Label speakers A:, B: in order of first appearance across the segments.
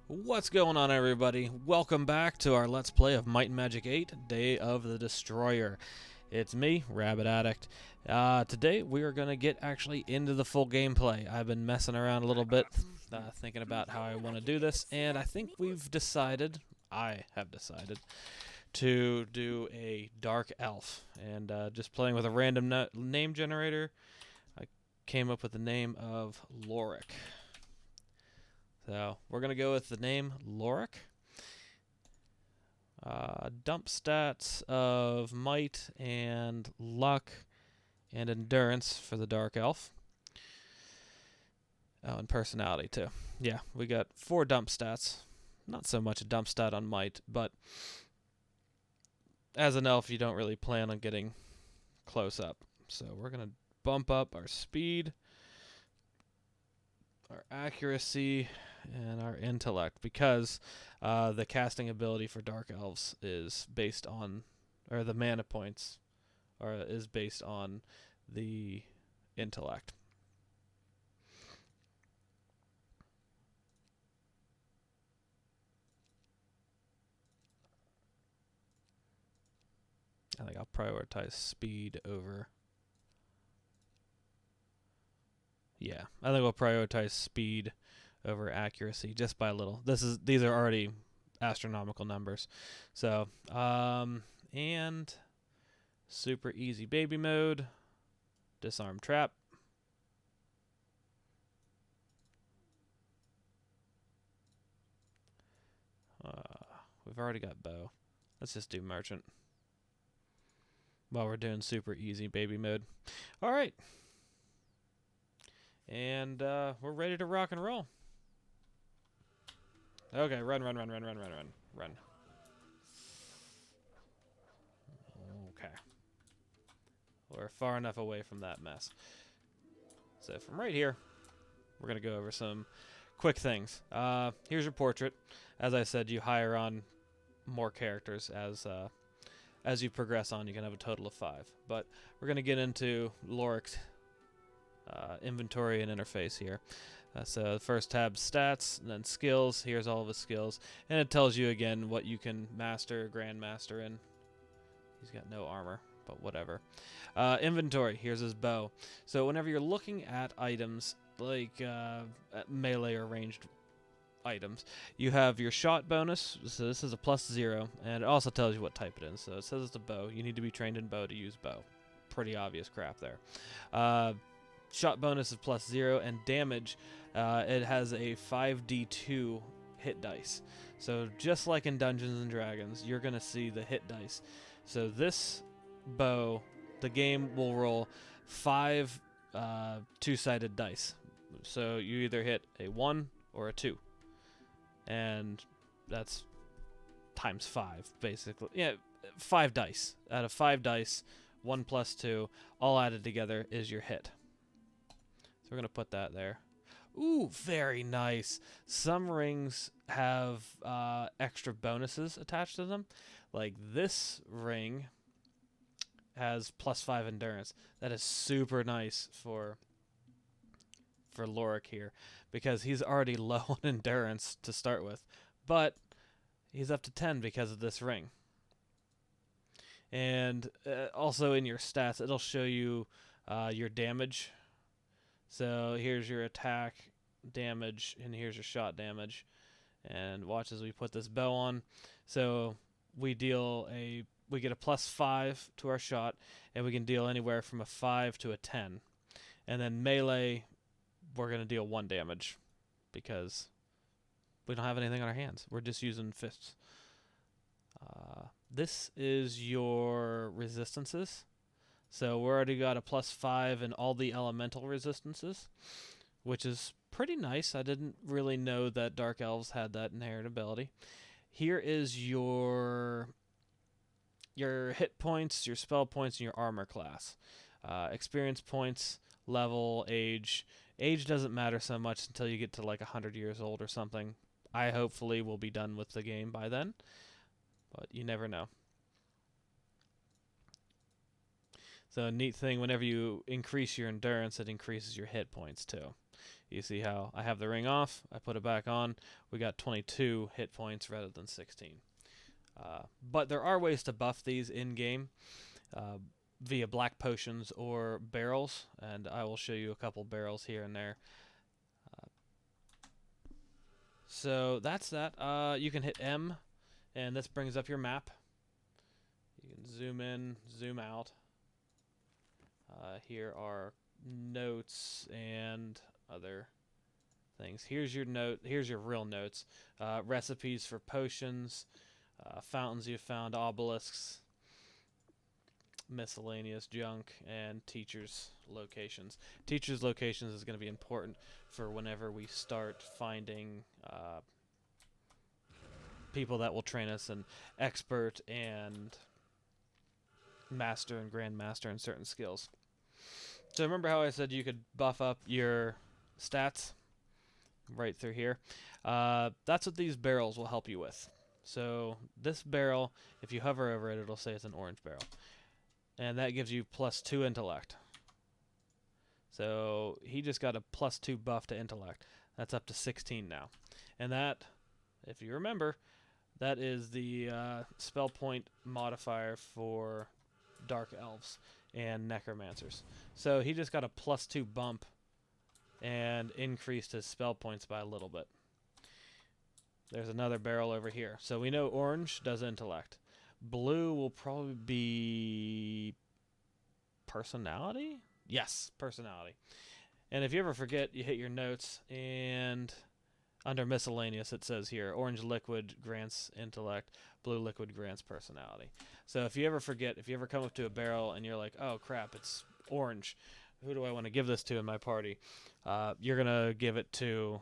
A: What's going on, everybody? Welcome back to our Let's Play of Might and Magic 8, Day of the Destroyer. It's me, Rabbit Addict. Today we are going to get actually into the full gameplay. I've been messing around a little bit, thinking about how I want to do this, and I think I have decided, to do a Dark Elf. And just playing with a random name generator, I came up with the name of Loric. So we're going to go with the name Loric. Dump stats of might and luck and endurance for the Dark Elf. Oh, and personality too. Yeah, we got 4 dump stats. Not so much a dump stat on might, but as an elf you don't really plan on getting close up. So we're going to bump up our speed, our accuracy, and our intellect, because the casting ability for Dark Elves is based on, or the mana points is based on the intellect. I think I'll prioritize speed over. Yeah, I think we'll prioritize speed over accuracy just by a little. These are already astronomical numbers. So, and super easy baby mode, disarm trap. We've already got bow. Let's just do merchant while we're doing super easy baby mode. All right. And we're ready to rock and roll. Okay, run. Okay. We're far enough away from that mess. So from right here, we're going to go over some quick things. Here's your portrait. As I said, you hire on more characters as you progress on. You can have a total of 5. But we're going to get into Loric's inventory and interface here. So the first tab, stats, and then skills. Here's all of his skills, and it tells you again what you can master, grandmaster in. He's got no armor, but whatever. Inventory. Here's his bow. So whenever you're looking at items like at melee or ranged items, you have your shot bonus. So this is a +0, and it also tells you what type it is. So it says it's a bow. You need to be trained in bow to use bow. Pretty obvious crap there. Shot bonus is +0, and damage, it has a 5d2 hit dice. So just like in Dungeons and Dragons, you're going to see the hit dice. So this bow, the game will roll 5 two-sided dice. So you either hit a 1 or a 2. And that's times 5, basically. Yeah, 5 dice. Out of 5 dice, 1 + 2, all added together is your hit. So we're going to put that there. Ooh, very nice. Some rings have extra bonuses attached to them. Like this ring has +5 endurance. That is super nice for Loric here, because he's already low on endurance to start with. But he's up to 10 because of this ring. And also in your stats, it'll show you your damage. So here's your attack damage, and here's your shot damage. And watch as we put this bow on. So we get a +5 to our shot, and we can deal anywhere from a 5 to a 10. And then melee, we're going to deal 1 damage because we don't have anything on our hands. We're just using fists. This is your resistances. So we already got a +5 in all the elemental resistances, which is pretty nice. I didn't really know that Dark Elves had that inherent ability. Here is your hit points, your spell points, and your armor class. Experience points, level, age. Age doesn't matter so much until you get to like 100 years old or something. I hopefully will be done with the game by then, but you never know. So a neat thing, whenever you increase your endurance, it increases your hit points too. You see how I have the ring off, I put it back on, we got 22 hit points rather than 16. But there are ways to buff these in-game via black potions or barrels, and I will show you a couple barrels here and there. So that's that. You can hit M, and this brings up your map. You can zoom in, zoom out. Here are notes and other things. Here's your note. Here's your real notes. Recipes for potions, fountains you found, obelisks, miscellaneous junk, and teachers' locations. Teachers' locations is going to be important for whenever we start finding people that will train us in expert and master and grandmaster in certain skills. So remember how I said you could buff up your stats right through here? That's what these barrels will help you with. So this barrel, if you hover over it, it'll say it's an orange barrel. And that gives you +2 intellect. So he just got a +2 buff to intellect. That's up to 16 now. And that, if you remember, that is the spell point modifier for dark elves and necromancers. So he just got a +2 bump and increased his spell points by a little bit. There's another barrel over here. So we know orange does intellect. Blue will probably be personality? Yes, personality. And if you ever forget, you hit your notes, and under miscellaneous it says here, orange liquid grants intellect, blue liquid grants personality. So if you ever forget, if you ever come up to a barrel and you're like, oh crap, it's orange, who do I want to give this to in my party? You're going to give it to,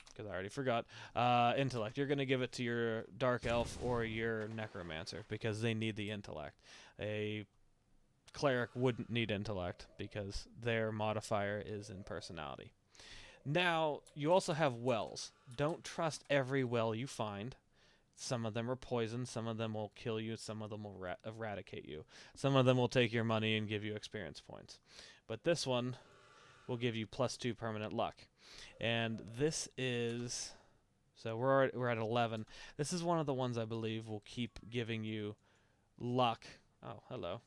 A: because I already forgot, intellect. You're going to give it to your dark elf or your necromancer because they need the intellect. A cleric wouldn't need intellect because their modifier is in personality. Now, you also have wells. Don't trust every well you find. Some of them are poison, some of them will kill you, some of them will eradicate you. Some of them will take your money and give you experience points. But this one will give you +2 permanent luck. And this is, so we're at 11. This is one of the ones I believe will keep giving you luck. Oh, hello.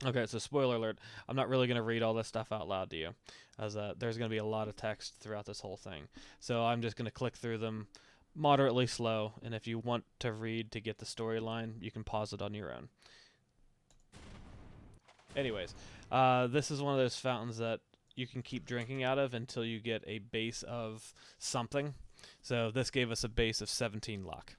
A: Okay, so spoiler alert, I'm not really going to read all this stuff out loud to you, as there's going to be a lot of text throughout this whole thing. So I'm just going to click through them moderately slow, and if you want to read to get the storyline, you can pause it on your own. Anyways, this is one of those fountains that you can keep drinking out of until you get a base of something. So this gave us a base of 17 luck,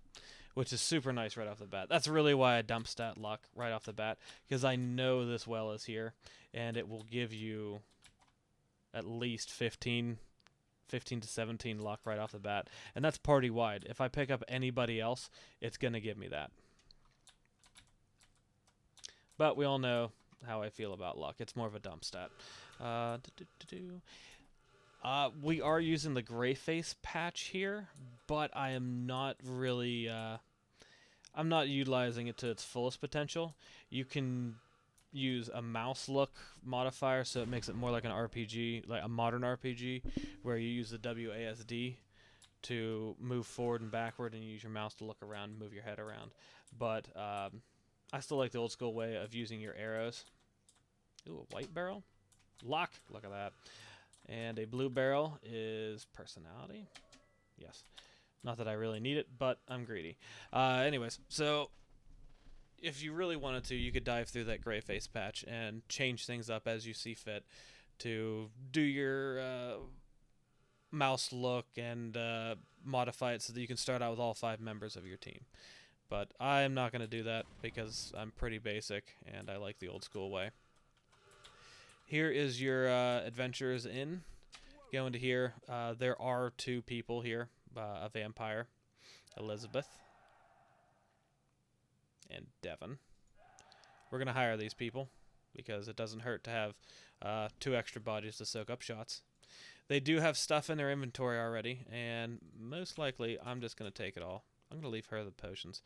A: which is super nice right off the bat. That's really why I dump stat luck right off the bat, because I know this well is here, and it will give you at least 15 to 17 luck right off the bat, and that's party-wide. If I pick up anybody else, it's going to give me that. But we all know how I feel about luck. It's more of a dump stat. We are using the gray face patch here, but I am not really I'm not utilizing it to its fullest potential. You can use a mouse look modifier, so it makes it more like an RPG, like a modern RPG, where you use the WASD to move forward and backward, and you use your mouse to look around and move your head around. But I still like the old school way of using your arrows. Ooh, a white barrel? Luck! Look at that. And a blue barrel is personality. Yes. Not that I really need it, but I'm greedy. Anyways, so if you really wanted to, you could dive through that gray face patch and change things up as you see fit to do your mouse look and modify it so that you can start out with all 5 members of your team. But I'm not going to do that because I'm pretty basic and I like the old school way. Here is your Adventurers Inn. Go into here. There are 2 people here. A vampire, Elizabeth, and Devon. We're going to hire these people because it doesn't hurt to have 2 extra bodies to soak up shots. They do have stuff in their inventory already, and most likely I'm just going to take it all. I'm going to leave her the potions.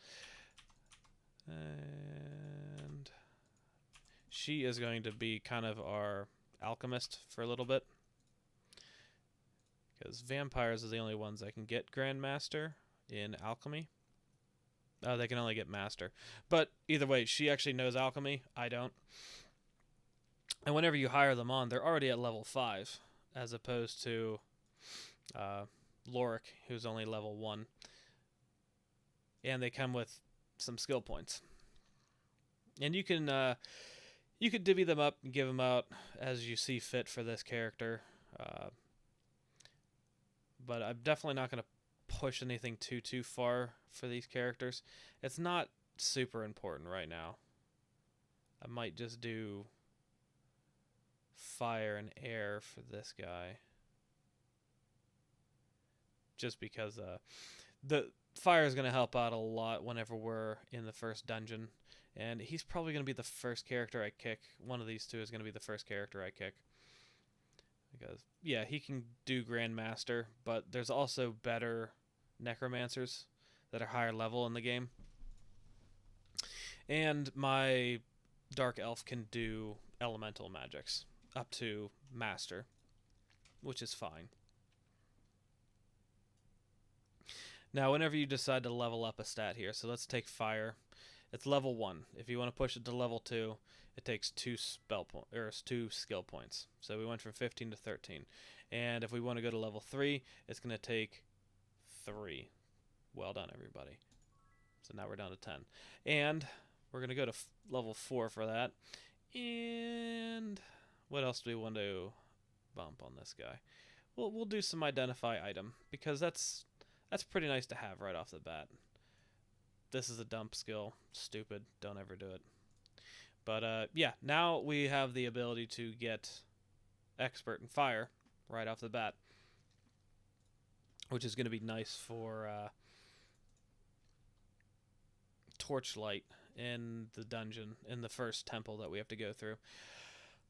A: And she is going to be kind of our alchemist for a little bit. Because vampires are the only ones that can get Grandmaster in alchemy. Oh, they can only get master. But either way, she actually knows alchemy. I don't. And whenever you hire them on, they're already at level 5. As opposed to Loric, who's only level 1. And they come with some skill points. And you can divvy them up and give them out as you see fit for this character. But I'm definitely not going to push anything too far for these characters. It's not super important right now. I might just do fire and air for this guy. Just because the fire is going to help out a lot whenever we're in the first dungeon. And he's probably going to be the first character I kick. One of these two is going to be the first character I kick. Because, yeah, he can do Grandmaster, but there's also better Necromancers that are higher level in the game. And my Dark Elf can do elemental magics up to Master, which is fine. Now, whenever you decide to level up a stat here, so let's take Fire. It's level 1. If you want to push it to level 2, it takes 2 skill points. So we went from 15 to 13. And if we want to go to level 3, it's going to take 3. Well done, everybody. So now we're down to 10. And we're going to go to level 4 for that. And what else do we want to bump on this guy? We'll do some identify item, because that's pretty nice to have right off the bat. This is a dump skill. Stupid. Don't ever do it. But, yeah, now we have the ability to get Expert in Fire right off the bat, which is going to be nice for Torchlight in the dungeon, in the first temple that we have to go through.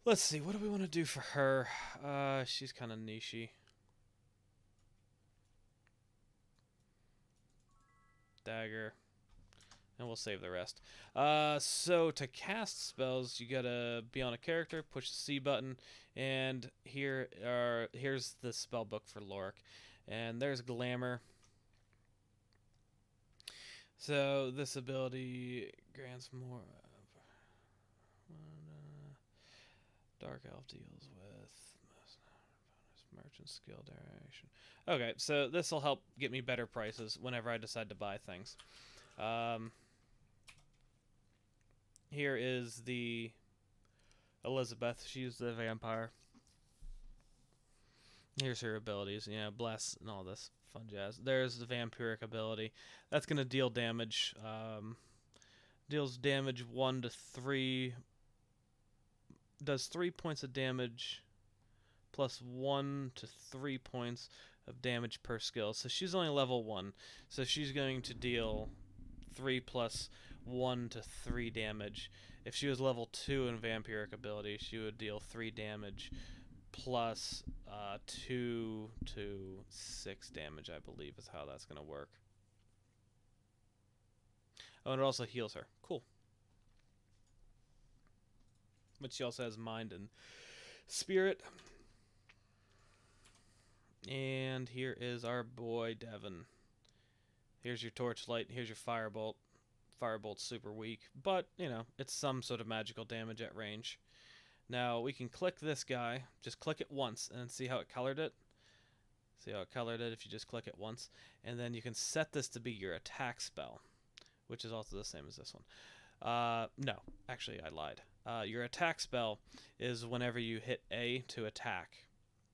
A: Let's see, what do we want to do for her? She's kind of nichey. Dagger. And we'll save the rest. So to cast spells, you gotta be on a character, push the C button, and here's the spell book for Loric. And there's Glamour. So this ability grants more. Dark Elf deals with merchant skill duration. Okay, so this will help get me better prices whenever I decide to buy things. Here is the Elizabeth. She's the vampire. Here's her abilities. You know, bless and all this fun jazz. There's the vampiric ability. That's going to deal damage. Deals damage 1 to 3. Does 3 points of damage plus 1 to 3 points of damage per skill. So she's only level 1. So she's going to deal 3 plus 1 to 3 damage. If she was level 2 in vampiric ability, she would deal 3 damage plus 2 to 6 damage, I believe, is how that's going to work. Oh, and it also heals her. Cool. But she also has mind and spirit. And here is our boy Devin. Here's your Torchlight. Here's your Firebolt. Firebolt's super weak, but, you know, it's some sort of magical damage at range. Now, we can click this guy. Just click it once and see how it colored it. See how it colored it if you just click it once. And then you can set this to be your attack spell, which is also the same as this one. No, actually, I lied. Your attack spell is whenever you hit A to attack,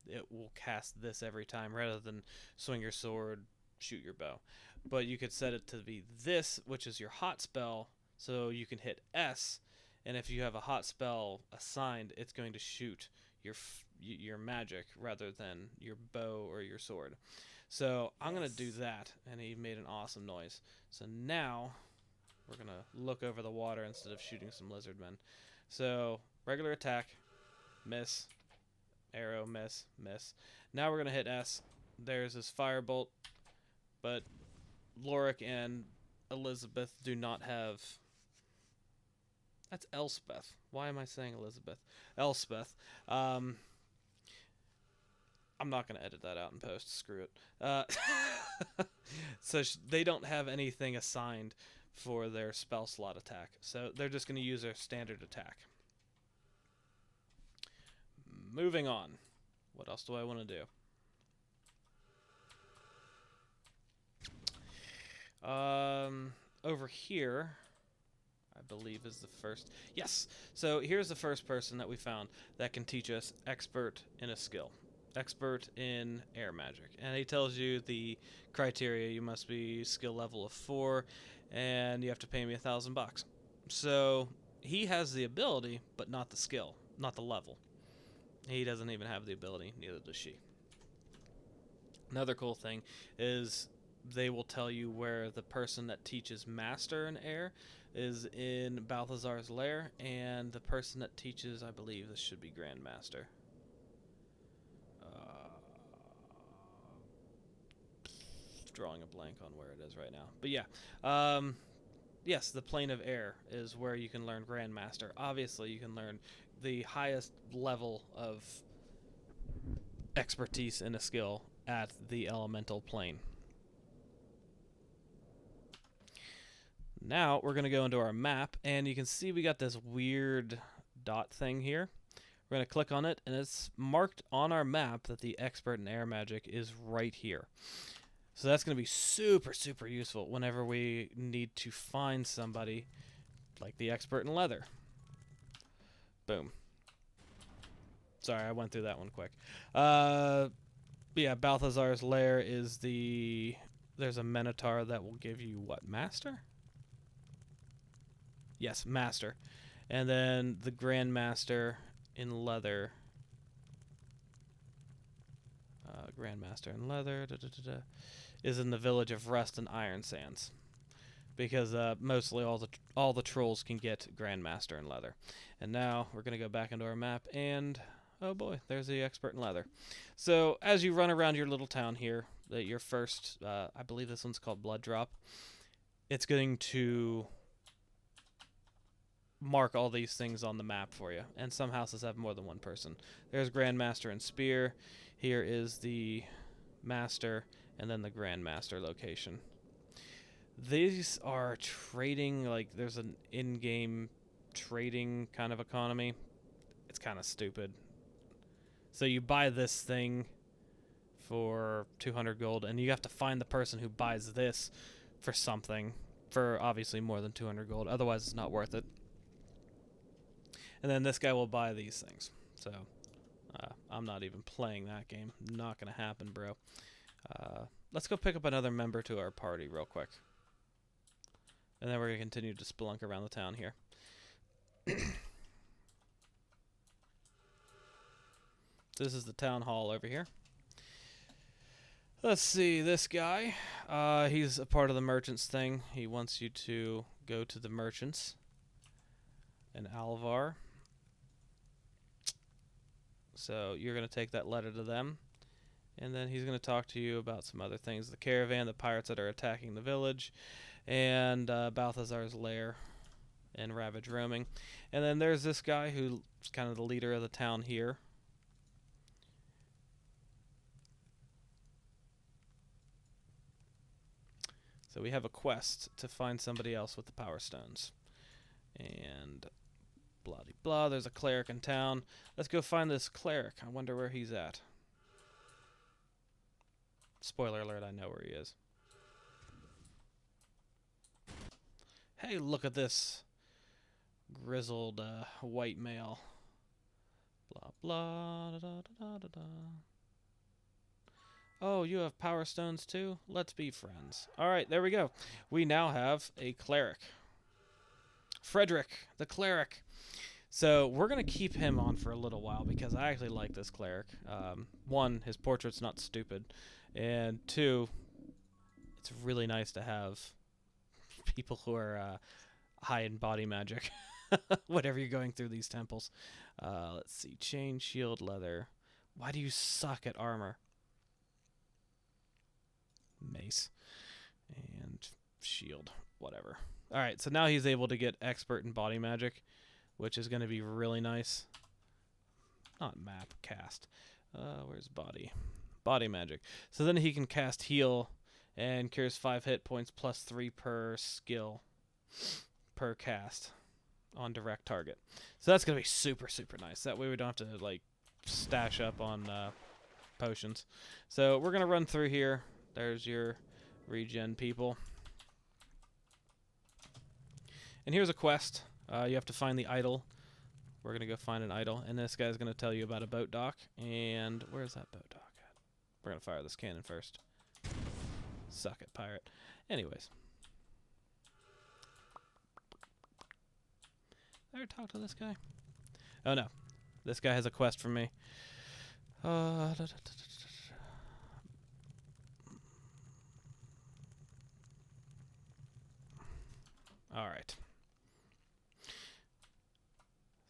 A: it will cast this every time rather than swing your sword, shoot your bow. But you could set it to be this, which is your hot spell, so you can hit S, and if you have a hot spell assigned, it's going to shoot your magic rather than your bow or your sword. So I'm going to do that, and he made an awesome noise. So now we're going to look over the water instead of shooting some lizard men. So regular attack, miss, arrow, miss, miss. Now we're going to hit S. There's his Firebolt, but Loric and Elizabeth do not have That's Elspeth. Why am I saying Elizabeth? Elspeth. I'm not going to edit that out in post. Screw it. So they don't have anything assigned for their spell slot attack. So they're just going to use their standard attack. Moving on. What else do I want to do? Over here, I believe is the first. Yes. So here's the first person that we found that can teach us expert in a skill. Expert in air magic. And he tells you the criteria. You must be skill level of 4, and you have to pay me $1,000. So he has the ability, but not the skill, not the level. He doesn't even have the ability, neither does she. Another cool thing is they will tell you where the person that teaches Master in Air is in Balthazar's Lair, and the person that teaches, I believe this should be Grandmaster. Drawing a blank on where it is right now. But yeah, yes, the Plane of Air is where you can learn Grandmaster. Obviously, you can learn the highest level of expertise in a skill at the elemental plane. Now we're going to go into our map, and you can see we got this weird dot thing here. We're going to click on it, and it's marked on our map that the expert in air magic is right here. So that's going to be super, super useful whenever we need to find somebody like the expert in leather. Boom. Sorry, I went through that one quick. Yeah, Balthazar's Lair is the... There's a Minotaur that will give you, what, Master? Yes, Master. And then the Grandmaster in leather. Grandmaster in leather is in the village of Rust and Iron Sands. Because mostly all the trolls can get Grandmaster in leather. And now we're going to go back into our map, and oh boy, there's the expert in leather. So as you run around your little town here, your first, I believe this one's called Blood Drop, it's going to mark all these things on the map for you. And some houses have more than one person. There's Grandmaster and Spear. Here is the Master, and then the Grandmaster location. These are trading, like there's an in-game trading kind of economy. It's kind of stupid. So you buy this thing for 200 gold, and you have to find the person who buys this for something, for obviously more than 200 gold. Otherwise, it's not worth it. And then this guy will buy these things. So I'm not even playing that game. Not going to happen, bro. Let's go pick up another member to our party real quick. And then we're going to continue to spelunk around the town here. This is the town hall over here. Let's see, this guy. He's a part of the merchants thing. He wants you to go to the merchants in Alvar. So you're going to take that letter to them. And then he's going to talk to you about some other things. The caravan, the pirates that are attacking the village, and Balthazar's Lair and Ravage Roaming. And then there's this guy who's kind of the leader of the town here. So we have a quest to find somebody else with the Power Stones. And blah-de-blah, there's a cleric in town. Let's go find this cleric. I wonder where he's at. Spoiler alert, I know where he is. Hey, look at this grizzled white male. Blah, blah, da, da, da, da, da. Oh, you have power stones too? Let's be friends. Alright, there we go. We now have a cleric. Frederick, the cleric. So we're going to keep him on for a little while because I actually like this cleric. One, his portrait's not stupid. And two, it's really nice to have people who are high in body magic. Whatever you're going through these temples. Let's see. Chain, shield, leather. Why do you suck at armor? Mace. And shield. whatever. All right, so now he's able to get expert in body magic, which is going to be really nice. Not map, cast. Where's body? Body magic. So then he can cast heal and cures 5 hit points plus 3 per skill per cast on direct target. So that's going to be super, super nice. That way we don't have to, like, stash up on potions. So we're going to run through here. There's your regen people. And here's a quest. You have to find the idol. We're going to go find an idol. And this guy's going to tell you about a boat dock. And where's that boat dock at? We're going to fire this cannon first. Suck it, pirate. Anyways. Did I ever talk to this guy? Oh, no. This guy has a quest for me. Alright.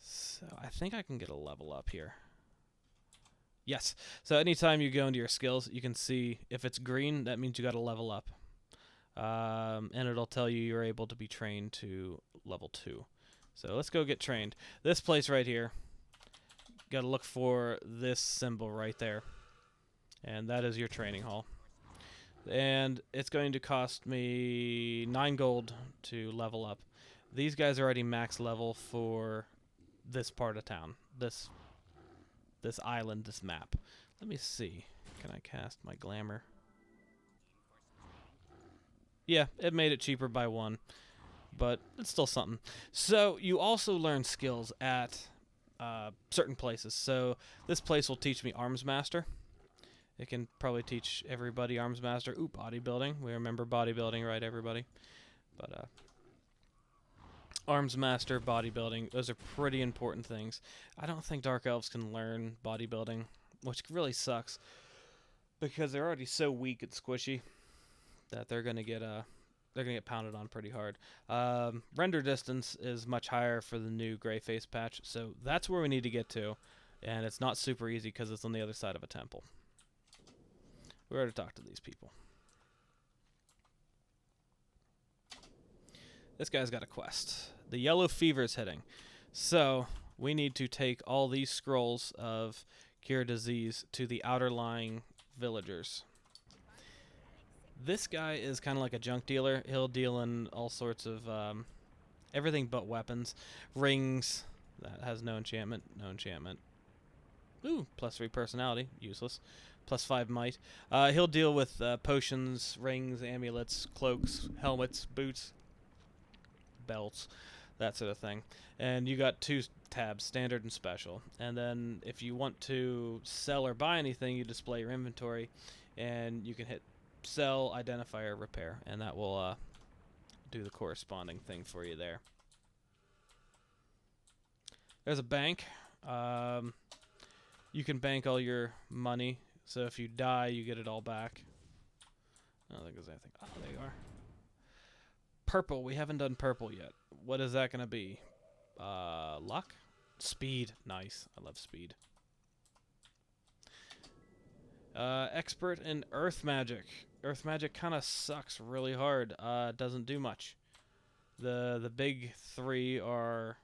A: So I think I can get a level up here. Yes. So anytime you go into your skills, you can see if it's green, that means you got to level up. And it'll tell you you're able to be trained to level 2. So let's go get trained. This place right here, got to look for this symbol right there. And that is your training hall. And it's going to cost me 9 gold to level up. These guys are already max level for this part of town. This island, this map. Let me see. Can I cast my glamour? Yeah, it made it cheaper by 1. But it's still something. So you also learn skills at certain places. So this place will teach me Arms Master. It can probably teach everybody Arms Master. Ooh, bodybuilding. We remember bodybuilding, right, everybody? But Arms Master, bodybuilding, those are pretty important things. I don't think Dark Elves can learn bodybuilding, which really sucks. Because they're already so weak and squishy that they're gonna get pounded on pretty hard. Render distance is much higher for the new Grey Face patch, so that's where we need to get to. And it's not super easy because it's on the other side of a temple. We're going to talk to these people. This guy's got a quest. The yellow fever's hitting. So we need to take all these scrolls of cure disease to the outer lying villagers. This guy is kind of like a junk dealer. He'll deal in all sorts of everything but weapons. Rings. That has no enchantment. No enchantment. Ooh, plus 3 personality. Useless. Plus 5 might. He'll deal with potions, rings, amulets, cloaks, helmets, boots, belts, that sort of thing. And you got 2 tabs, standard and special. And then if you want to sell or buy anything, you display your inventory, and you can hit sell, identify, or repair, and that will do the corresponding thing for you there. There's a bank. You can bank all your money. So if you die, you get it all back. I don't think there's anything. Oh, there you are. Purple. We haven't done purple yet. What is that going to be? Luck? Speed. Nice. I love speed. Expert in earth magic. Earth magic kind of sucks really hard. Doesn't do much. The big 3 are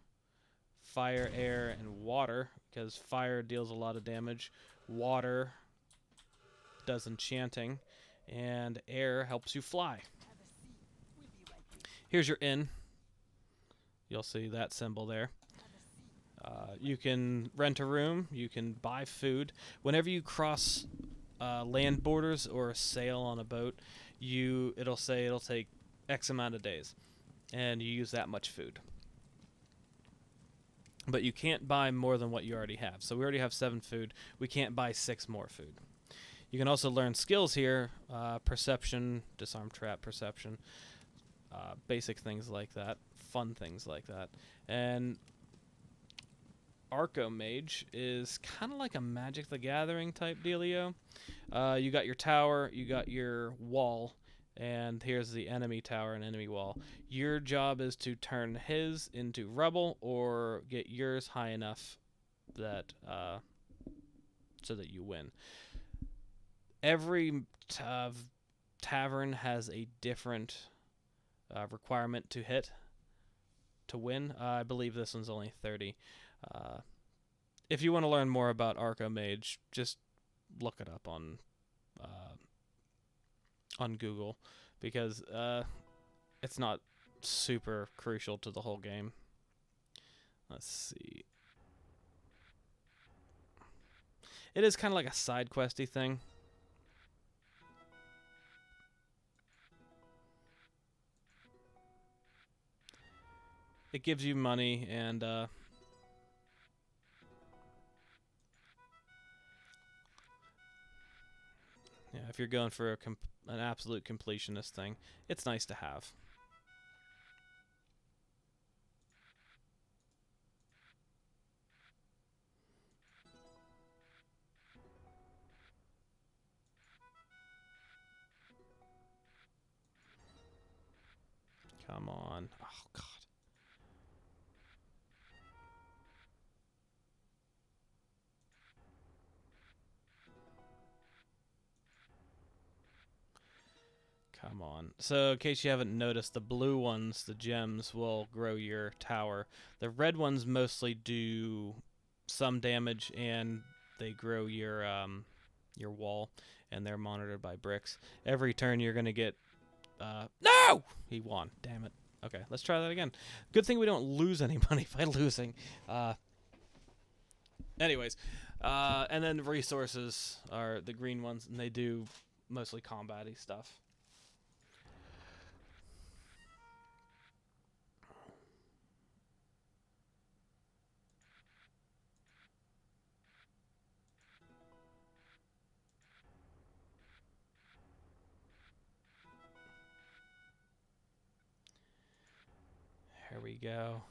A: fire, air, and water, because fire deals a lot of damage. Water does enchanting, and air helps you fly. Here's your inn. You'll see that symbol there. You can rent a room. You can buy food. Whenever you cross land borders or sail on a boat, it'll say it'll take X amount of days, and you use that much food. But you can't buy more than what you already have. So we already have 7 food. We can't buy 6 more food. You can also learn skills here. Perception, disarm trap, perception. Basic things like that. Fun things like that. And Arco Mage is kind of like a Magic the Gathering type dealio. You got your tower, you got your wall, and here's the enemy tower and enemy wall. Your job is to turn his into rubble or get yours high enough that so that you win. Every tavern has a different requirement to hit to win. I believe this one's only 30. If you want to learn more about Archomage, just look it up on Google, because it's not super crucial to the whole game. Let's see. It is kind of like a side questy thing. It gives you money, and yeah, if you're going for an absolute completionist thing, it's nice to have. Come on. Oh, God. Come on. So, in case you haven't noticed, the blue ones, the gems, will grow your tower. The red ones mostly do some damage, and they grow your wall, and they're monitored by bricks. Every turn, you're gonna get. No! He won. Damn it. Okay, let's try that again. Good thing we don't lose any money by losing. Anyways, and then resources are the green ones, and they do mostly combat-y stuff. Here we go.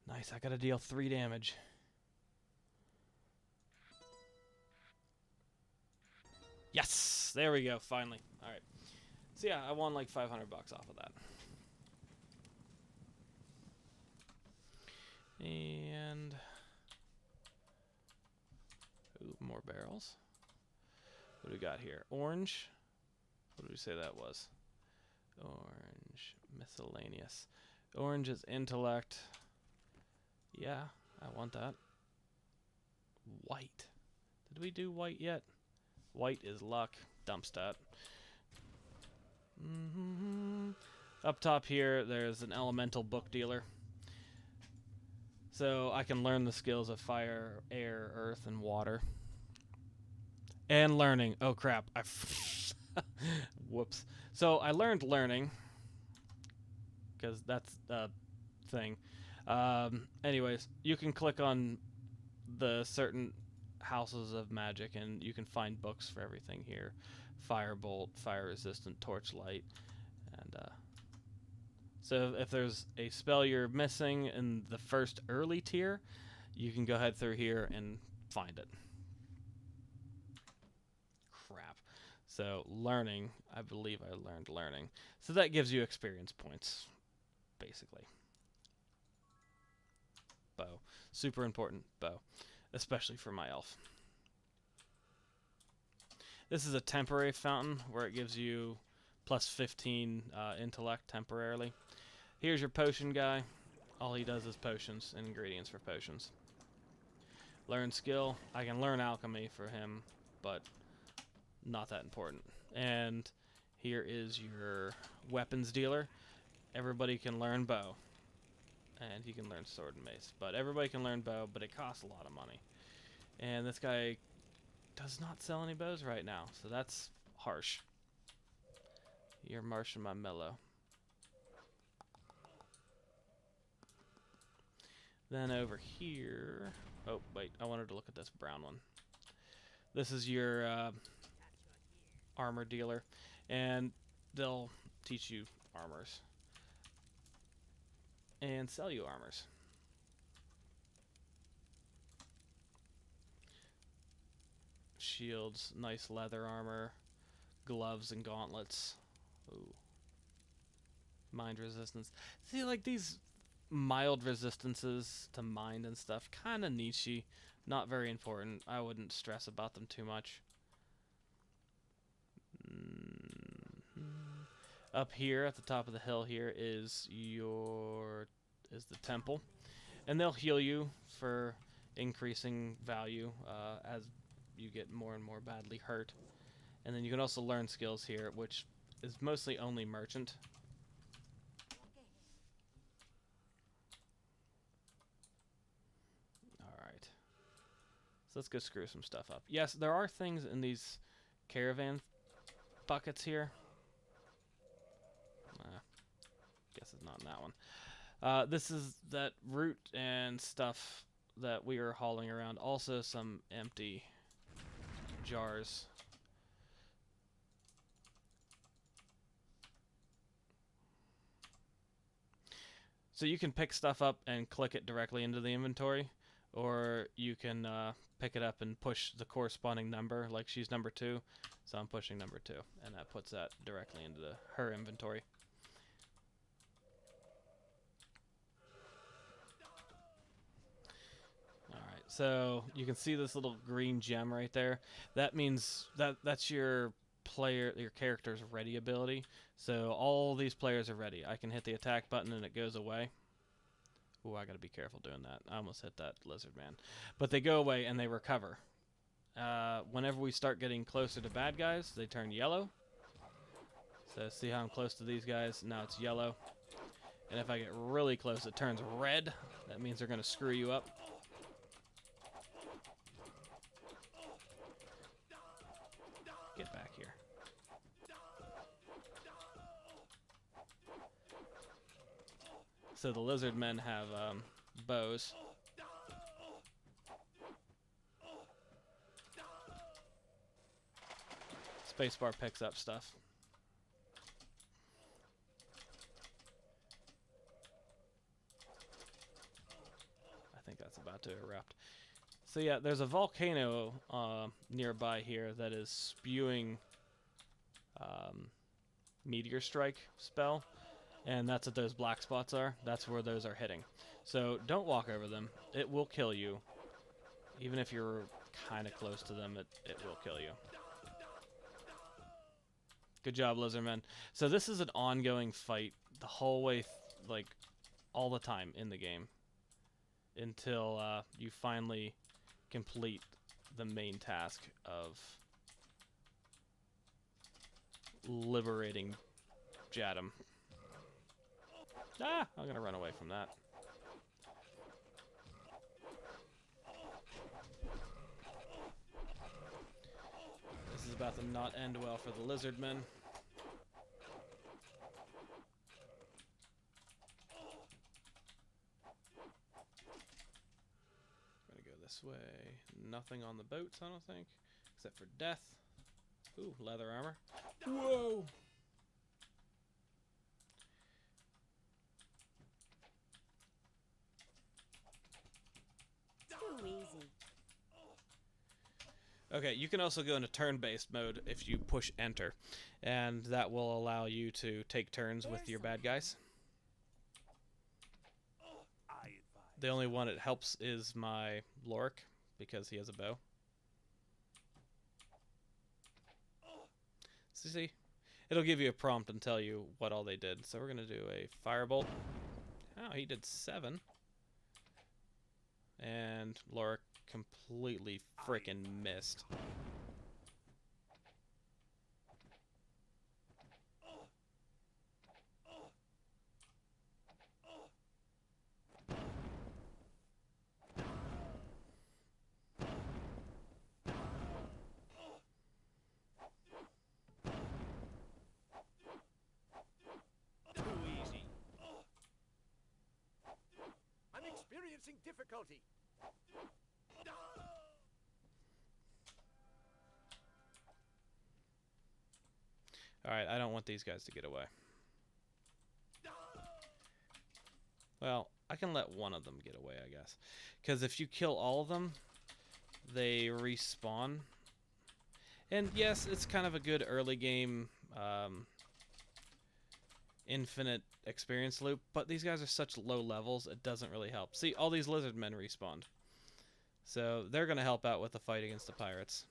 A: Nice, I gotta deal 3 damage. Yes! There we go, finally. Alright. So yeah, I won like 500 bucks off of that. And... ooh, more barrels. What do we got here? Orange. What did we say that was? Orange. Miscellaneous. Orange is intellect. Yeah, I want that. White. Did we do white yet? White is luck. Dump stat. Up top here, there's an elemental book dealer. So I can learn the skills of fire, air, earth, and water. And learning. Oh, crap. Whoops. So I learned learning, because that's a thing. Anyways, you can click on the certain houses of magic, and you can find books for everything here. Firebolt, fire resistant, torchlight, and so if there's a spell you're missing in the first early tier, you can go ahead through here and find it. Crap. So learning, I believe I learned learning. So that gives you experience points, basically. Bow. Super important bow, especially for my elf. This is a temporary fountain where it gives you plus 15 intellect temporarily. Here's your potion guy. All he does is potions and ingredients for potions. Learn skill. I can learn alchemy for him, but not that important. And here is your weapons dealer. Everybody can learn bow. And he can learn sword and mace. But everybody can learn bow, but it costs a lot of money. And this guy does not sell any bows right now, so that's harsh. You're Marsh and my mellow. Then over here... oh, wait, I wanted to look at this brown one. This is your armor dealer, and they'll teach you armors. And sell you armors. Shields, nice leather armor, gloves and gauntlets. Ooh. Mind resistance. See, like these mild resistances to mind and stuff, kind of niche-y, not very important. I wouldn't stress about them too much. Up here at the top of the hill here is the temple, and they'll heal you for increasing value as you get more and more badly hurt. And then you can also learn skills here, which is mostly only merchant. Alright. So let's go screw some stuff up. Yes, there are things in these caravan buckets here. Guess it's not in that one. This is that root and stuff that we are hauling around. Also some empty jars. So you can pick stuff up and click it directly into the inventory, or you can pick it up and push the corresponding number, like she's number 2, so I'm pushing number 2, and that puts that directly into her inventory. Alright, so you can see this little green gem right there. That means that's your character's ready ability. So all these players are ready. I can hit the attack button and it goes away. Ooh, I gotta be careful doing that. I almost hit that lizard man. But they go away and they recover. Whenever we start getting closer to bad guys, they turn yellow. So see how I'm close to these guys? Now it's yellow. And if I get really close, it turns red. That means they're gonna screw you up. Get back here. So the lizard men have bows. Spacebar picks up stuff. I think that's about to erupt. So yeah, there's a volcano nearby here that is spewing meteor strike spell, and that's what those black spots are. That's where those are hitting. So don't walk over them. It will kill you. Even if you're kind of close to them, it will kill you. Good job, Lizardmen. So this is an ongoing fight the whole way, like, all the time in the game. Until you finally complete the main task of liberating Jadam. Ah! I'm gonna run away from that. This is about to not end well for the Lizardmen. This way. Nothing on the boats, I don't think. Except for death. Ooh, leather armor. Whoa!
B: Too easy.
A: Okay, you can also go into turn-based mode if you push enter. And that will allow you to take turns with your bad guys. The only one it helps is my Loric, because he has a bow. So see, it'll give you a prompt and tell you what all they did. So we're going to do a Firebolt. Oh, he did 7. And Loric completely freaking missed.
C: Experiencing difficulty.
A: Alright, I don't want these guys to get away. Well, I can let one of them get away, I guess. Because if you kill all of them, they respawn. And yes, it's kind of a good early game infinite experience loop, but these guys are such low levels, it doesn't really help. See, all these lizard men respawned. So they're going to help out with the fight against the pirates.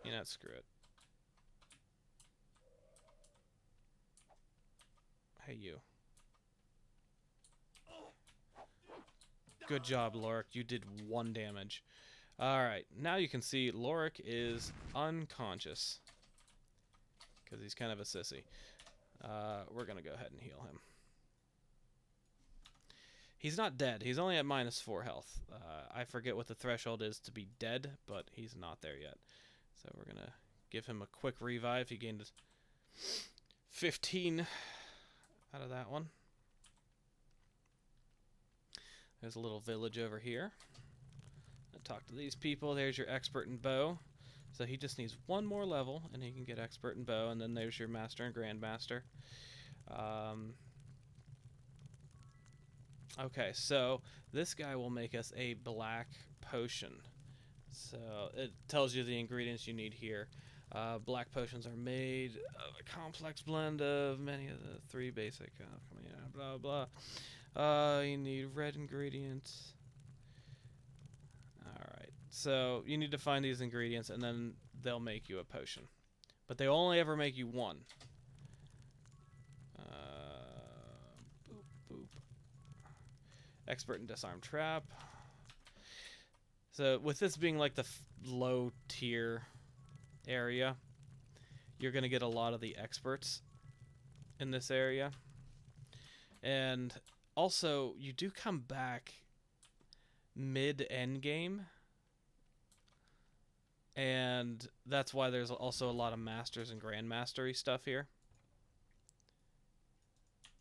A: You know, screw it. Hey, you. Good job, Loric. You did 1 damage. Alright, now you can see Loric is unconscious. Because he's kind of a sissy. We're going to go ahead and heal him. He's not dead. He's only at -4 health. I forget what the threshold is to be dead, but he's not there yet. So we're going to give him a quick revive. He gained 15 out of that one. There's a little village over here. I'll talk to these people. There's your expert in bow. So he just needs 1 more level, and he can get expert in bow. And then there's your master and grandmaster. Okay, so this guy will make us a black potion. So it tells you the ingredients you need here. Black potions are made of a complex blend of many of the 3 basic, blah blah. You need red ingredients. Alright, so you need to find these ingredients and then they'll make you a potion. But they only ever make you 1. Boop, boop. Expert in disarm trap. So with this being like the low tier area, you're going to get a lot of the experts in this area. And also, you do come back mid-end game, and that's why there's also a lot of Masters and Grandmastery stuff here.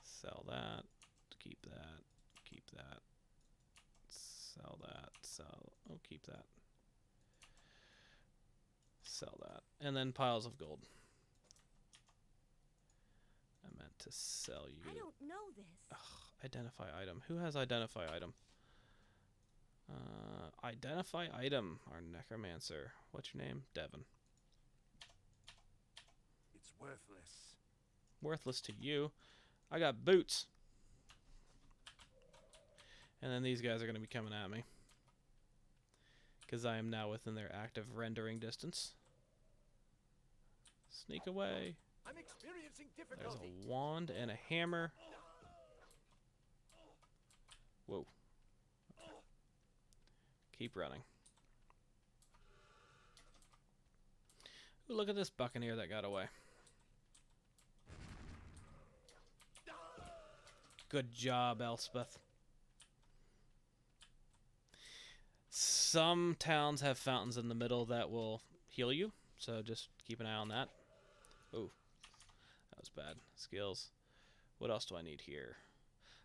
A: Sell that, keep that, keep that, sell that, sell, oh, keep that, sell that, and then piles of gold. I meant to sell you.
B: I don't know this.
A: Ugh, identify item. Who has identify item? Identify item. Our necromancer. What's your name? Devin.
C: It's worthless.
A: Worthless to you. I got boots. And then these guys are going to be coming at me. Because I am now within their active rendering distance. Sneak away.
C: I'm experiencing
A: There's
C: difficulty.
A: a wand and a hammer. Whoa. Keep running. Ooh, look at this buccaneer that got away. Good job, Elspeth. Some towns have fountains in the middle that will heal you, so just keep an eye on that. Ooh, that was bad. Skills. What else do I need here?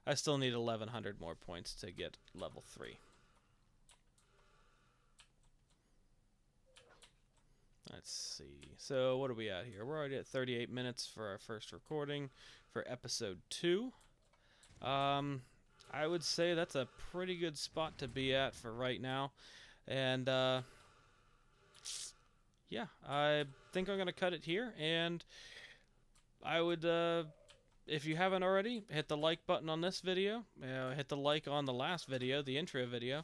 A: I still need 1,100 more points to get level 3. Let's see. So what are we at here? We're already at 38 minutes for our first recording for episode 2. I would say that's a pretty good spot to be at for right now. And yeah, I think I'm going to cut it here. And I would, if you haven't already, hit the like button on this video. Hit the like on the last video, the intro video.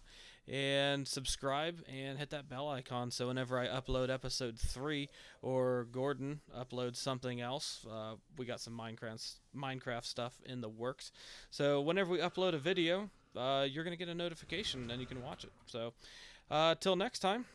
A: And subscribe and hit that bell icon so whenever I upload episode 3 or Gordon uploads something else, we got some Minecraft stuff in the works. So whenever we upload a video, you're going to get a notification and you can watch it. So till next time.